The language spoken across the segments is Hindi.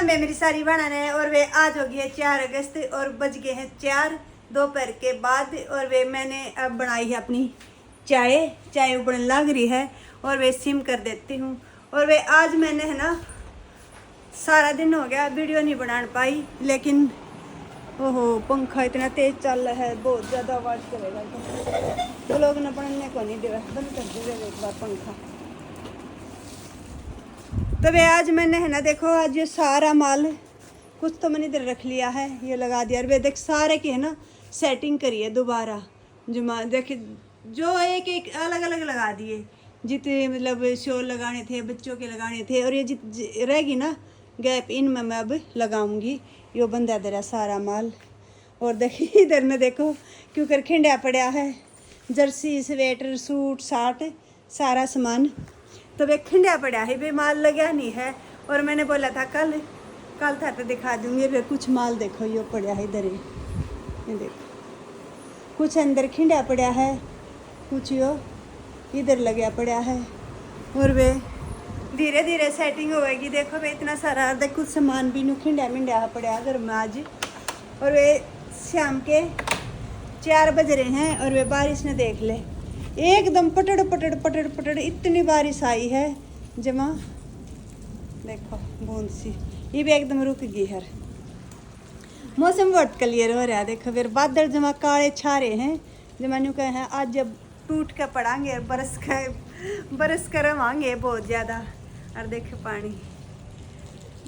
में मेरी सारी बहना ने और वे आज हो गई है 4 अगस्त और बज गए हैं 4 दोपहर के बाद। और वे मैंने अब बनाई है अपनी चाय उबलने लग रही है और वे सिम कर देती हूँ। और वे आज मैंने है ना सारा दिन हो गया वीडियो नहीं बना पाई, लेकिन ओहो पंखा इतना तेज चल रहा है, बहुत ज़्यादा आवाज़ करेगा तो लोग ना बनने को नहीं दे रहा, बंद कर दीजिएगा एक बार पंखा। तो वे आज मैंने है ना देखो आज ये सारा माल कुछ तो मैंने इधर रख लिया है, ये लगा दिया। और वे देख सारे की है ना सेटिंग करी है दोबारा, जुमा देखिए जो एक एक अलग अलग लगा दिए, जितने मतलब शोर लगाने थे बच्चों के लगाने थे। और ये रहेगी ना गैप इनमें मैं अब लगाऊंगी। यो बंदा दे रहा सारा माल। और देखिए इधर में देखो क्योंकि खिंडा पड़ा है, जर्सी स्वेटर सूट साट सारा सामान तो वे खिंडा पड़ा है, वे माल लगा नहीं है। और मैंने बोला था कल था तो दिखा दूंगी। वे कुछ माल देखो यो पड़ा है इधर, ये देखो कुछ अंदर खिंडा पड़ा है, कुछ यो इधर लगा पड़ा है। और वे धीरे धीरे सेटिंग होएगी। देखो वे इतना सारा देख कुछ सामान भी खिंडा मिंडा पड़ा घर में आज। और वे शाम के 4 बज रहे हैं और वे बारिश ने देख ले एकदम पटड़ पटड़ पटड़ पटड़ इतनी बारिश आई है जमा देखो बूंद सी, ये भी एकदम रुक गई है। मौसम बहुत क्लियर हो रहा है, देखो फिर बादल जमा काले छारे हैं जमा न्यू कहे हैं आज जब टूट कर पड़ांगे और बरस कर रवांगे बहुत ज़्यादा। और देखो पानी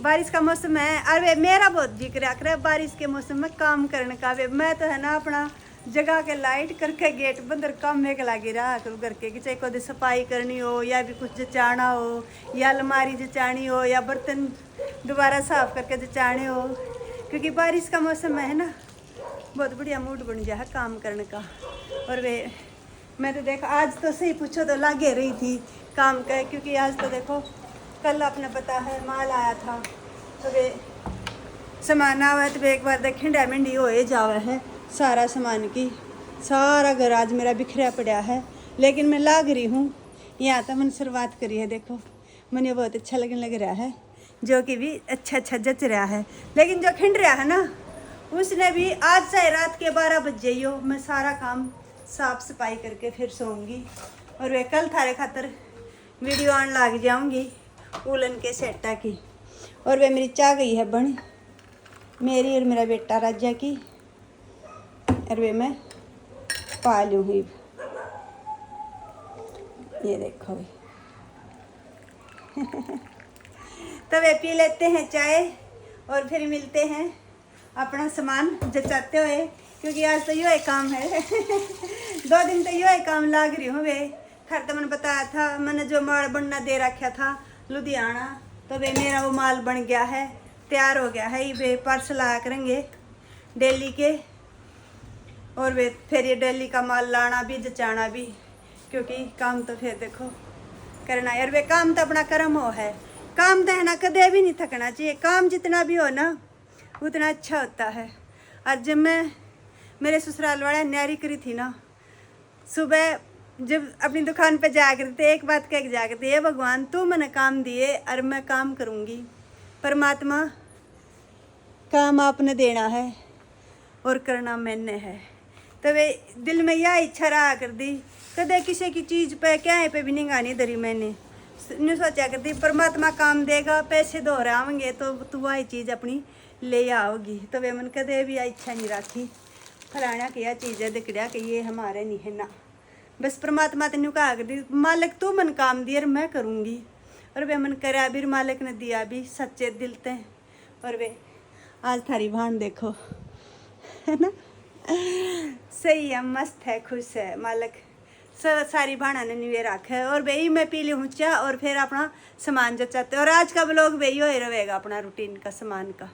बारिश का मौसम है। और वे मेरा बहुत जिक्र रहा बारिश के मौसम में काम करने का। वे मैं तो है ना अपना जगह के लाइट करके गेट बंदर काम में लगी रहा करूँ करके कि चाहे कोई सफाई करनी हो या भी कुछ जचाना हो या अलमारी जचानी हो या बर्तन दोबारा साफ करके जचाने हो, क्योंकि बारिश का मौसम है ना बहुत बढ़िया मूड बन गया है काम करने का। और वे मैं तो देखो आज तो सही पूछो तो लागे रही थी काम का, क्योंकि आज तो देखो कल आपने पता है माल आया था तो वे सामान आवा तो वे एक बार देखें डायमंड हो जावा है सारा सामान की। सारा घर आज मेरा बिखरा पड़ा है, लेकिन मैं लाग रही हूँ यहाँ तो मैंने शुरुआत करी है। देखो मुझे बहुत अच्छा लगने लग रहा है, जो कि भी अच्छा जच रहा है। लेकिन जो खिंड रहा है ना उसने भी आज चाहे रात के 12 बज जाइयो मैं सारा काम साफ सफाई करके फिर सोऊंगी। और वे कल थारे खातर वीडियो आन लग जाऊंगी उलन के सेटा की। और वे मेरी चाह गई है बन मेरी और मेरा बेटा राजा की। और वे मैं पा लूँ हुई, ये देखो भाई तो वे पी लेते हैं चाय और फिर मिलते हैं अपना सामान जचाते हुए, क्योंकि आज तो यो काम है 2 दिन तो यो काम लाग रही हूँ। वे खैर तो मैंने बताया था मैंने जो माल बनना दे रखा था लुधियाना, तो वे मेरा वो माल बन गया है तैयार हो गया है। वे पार्सल आया करेंगे दिल्ली के और वे फिर ये दिल्ली का माल लाना भी जचाना भी, क्योंकि काम तो फिर देखो करना यार। वे काम तो अपना कर्म हो है, काम तो है ना कदे भी नहीं थकना चाहिए। काम जितना भी हो ना उतना अच्छा होता है। आज जब मैं मेरे ससुराल वाले न्यारी करी थी ना सुबह जब अपनी दुकान पे जा कर थे एक बात कह के जा कर थे, ये भगवान तू मैंने काम दिए और मैं काम करूँगी, परमात्मा काम आपने देना है और करना मैंने है। तो वे दिल में यह इच्छा रहा कर दी कदे किसी की चीज़ पे क्या है पे भी नहीं गानी धरी। मैंने नहीं सोचा करती परमात्मा काम देगा पैसे दोहराएंगे तो तू वही चीज़ अपनी ले आओगी। तो वे मन कदे भी इच्छा नहीं रखी फलाना की यह चीज़ है दिख रहा कि ये हमारे नहीं है ना, बस परमात्मा तेन कहा कर दी मालिक तू मन काम दिया मैं करूँगी। और वे मन करा भी मालिक ने दिया भी सच्चे दिल ते। और वे आज थारी भान देखो है ना सही है मस्त है खुश है मालिक सारी भाणा ने निवे रखा है। और वही मैं पी लूँ चाह और फिर अपना सामान जचाते। और आज का ब्लॉग वही हो रहेगा अपना रूटीन का सामान का।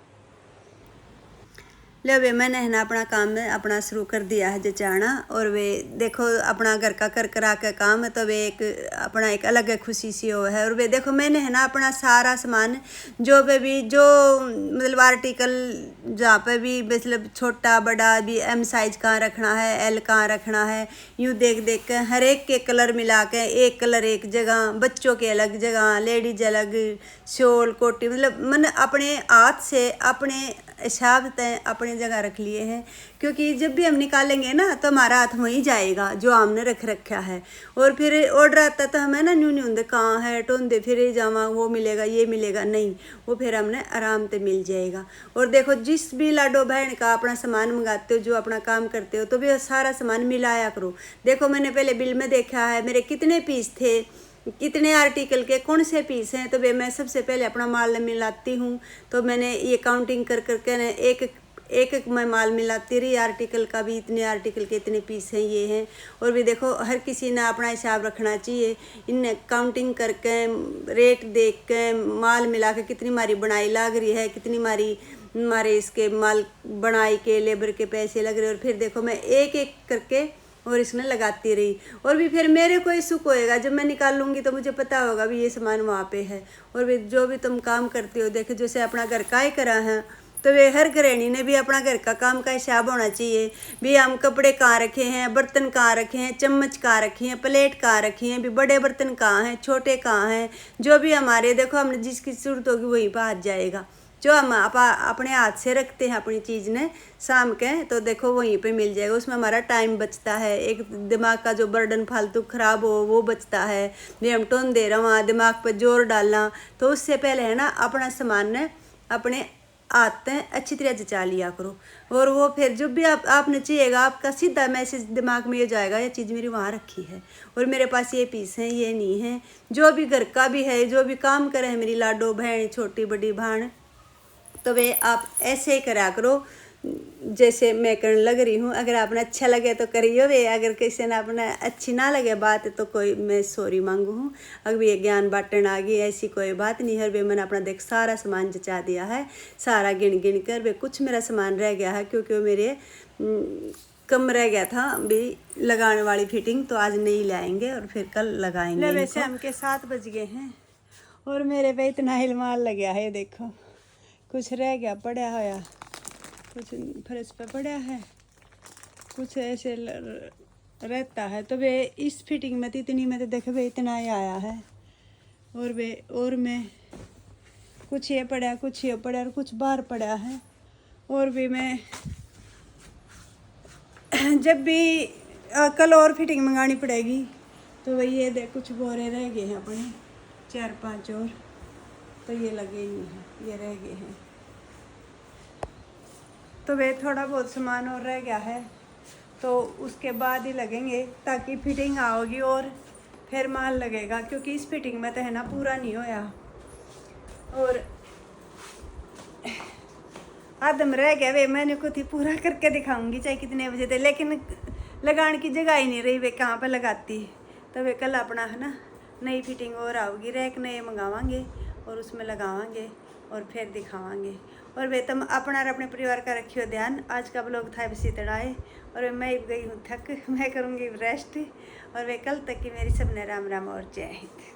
ले वे मैंने है ना अपना काम में अपना शुरू कर दिया है जचाना। और वे देखो अपना घर का कर करा के काम है, तो वे एक अपना एक अलग खुशी सी हो है। और वे देखो मैंने है ना अपना सारा सामान जो पे भी जो मतलब आर्टिकल जहाँ पे भी मतलब छोटा बड़ा भी एम साइज कहाँ रखना है, एल कहाँ रखना है, यूँ देख देख के हर एक के कलर मिला के एक कलर एक जगह, बच्चों के अलग जगह, लेडीज अलग, शॉल कोटी, मतलब मैंने अपने हाथ से अपने हिसाब तय अपनी जगह रख लिए हैं। क्योंकि जब भी हम निकालेंगे ना तो हमारा हाथ वहीं जाएगा जो हमने रख रखा है। और फिर ऑर्डर आता तो हमें ना न्यू न्यू कहाँ है टोंदे फिर जावा वो मिलेगा ये मिलेगा, नहीं, वो फिर हमने आराम से मिल जाएगा। और देखो जिस भी लाडो बहन का अपना सामान मंगाते हो, जो अपना काम करते हो, तो भी सारा सामान मिलाया करो। देखो मैंने पहले बिल में देखा है मेरे कितने पीस थे, कितने आर्टिकल के कौन से पीस हैं, तो वे मैं सबसे पहले अपना माल मिलाती हूँ। तो मैंने ये काउंटिंग कर करके ना एक मैं माल मिलाती रही, आर्टिकल का भी इतने आर्टिकल के इतने पीस हैं ये हैं। और भी देखो हर किसी ने अपना हिसाब रखना चाहिए, इन काउंटिंग करके रेट देख के माल मिला के कितनी मारी बनाई लग रही है, कितनी मारी हमारे इसके माल बनाई के लेबर के पैसे लग रहे। और फिर देखो मैं एक एक करके और इसमें लगाती रही। और भी फिर मेरे को सुख होएगा जब मैं निकाल लूँगी तो मुझे पता होगा भी ये सामान वहाँ पे है। और भी जो भी तुम काम करते हो देखो जैसे अपना घर का ही करा है, तो वे हर गृहिणी ने भी अपना घर का काम का हिसाब होना चाहिए भी हम कपड़े कहाँ रखे हैं, बर्तन कहाँ रखे हैं, चम्मच कहाँ रखे हैं, प्लेट कहाँ रखी हैं, भी बड़े बर्तन कहाँ हैं, छोटे कहाँ हैं, जो भी हमारे देखो हमने जिसकी जरूरत होगी वहीं पर हाथ जाएगा। जो हम अपने हाथ से रखते हैं अपनी चीज़ ने शाम के, तो देखो वहीं पे मिल जाएगा। उसमें हमारा टाइम बचता है, एक दिमाग का जो बर्डन फालतू ख़राब हो वो बचता है। भी हम टोन दे रहा वहाँ दिमाग पर जोर डालना, तो उससे पहले है ना अपना सामान ने अपने हाथ में अच्छी तरह जचा लिया करो। और वो फिर जब भी आपने चाहिएगा आपका सीधा मैसेज दिमाग में ये जाएगा ये चीज़ मेरी वहाँ रखी है और मेरे पास ये पीस हैं ये नहीं है। जो भी घर का भी है, जो भी काम करे है मेरी लाडो बहन छोटी बड़ी बहन, तो वे आप ऐसे ही करा करो जैसे मैं करने लग रही हूँ। अगर आपने अच्छा लगे तो करियो वे, अगर किसी ने अपना अच्छी ना लगे बात तो कोई मैं सॉरी मांगू हूँ। अगर ये ज्ञान बांटन आ गई ऐसी कोई बात नहीं है। वे मैंने अपना देख सारा सामान जचा दिया है, सारा गिन गिन कर। वे कुछ मेरा सामान रह गया है क्योंकि वो मेरे कम रह गया था भी लगाने वाली फिटिंग, तो आज नहीं लाएंगे और फिर कल लगाएंगे। वैसे हमके 7 बज गए हैं और मेरे पे इतना हिलमाल लग गया है। देखो कुछ रह गया पड़ा होया, कुछ फर्श पे पड़ा है, कुछ ऐसे रहता है। तो वे इस फिटिंग में तो इतनी में तो देखो वे इतना ही आया है। और वे और मैं कुछ ये पड़ा कुछ ये पड़ा और कुछ बाहर पड़ा है। और भी मैं जब भी कल और फिटिंग मंगानी पड़ेगी तो वही ये देख कुछ बोरे रह गए हैं अपने 4-5 और, तो ये लगे ही नहीं हैं, ये रह गए हैं। तो वे थोड़ा बहुत सामान और रह गया है तो उसके बाद ही लगेंगे ताकि फिटिंग आओगी और फिर माल लगेगा। क्योंकि इस फिटिंग में तो है ना पूरा नहीं होया और आदम रह गया। वे मैंने खुद ही पूरा करके दिखाऊंगी चाहे कितने बजे थे, लेकिन लगाने की जगह ही नहीं रही वे कहाँ पर लगाती। तो वे कल अपना है ना नई फिटिंग और आऊगी, रैक नए मंगावांगे और उसमें लगावांगे और फिर दिखावांगे। और वे तुम अपना और अपने परिवार का रखियो ध्यान। आज का ब्लॉग था बस इतना है और मैं गई हूँ थक, मैं करूँगी रेस्ट। और वे कल तक की मेरी सबने राम राम और जय हिंद।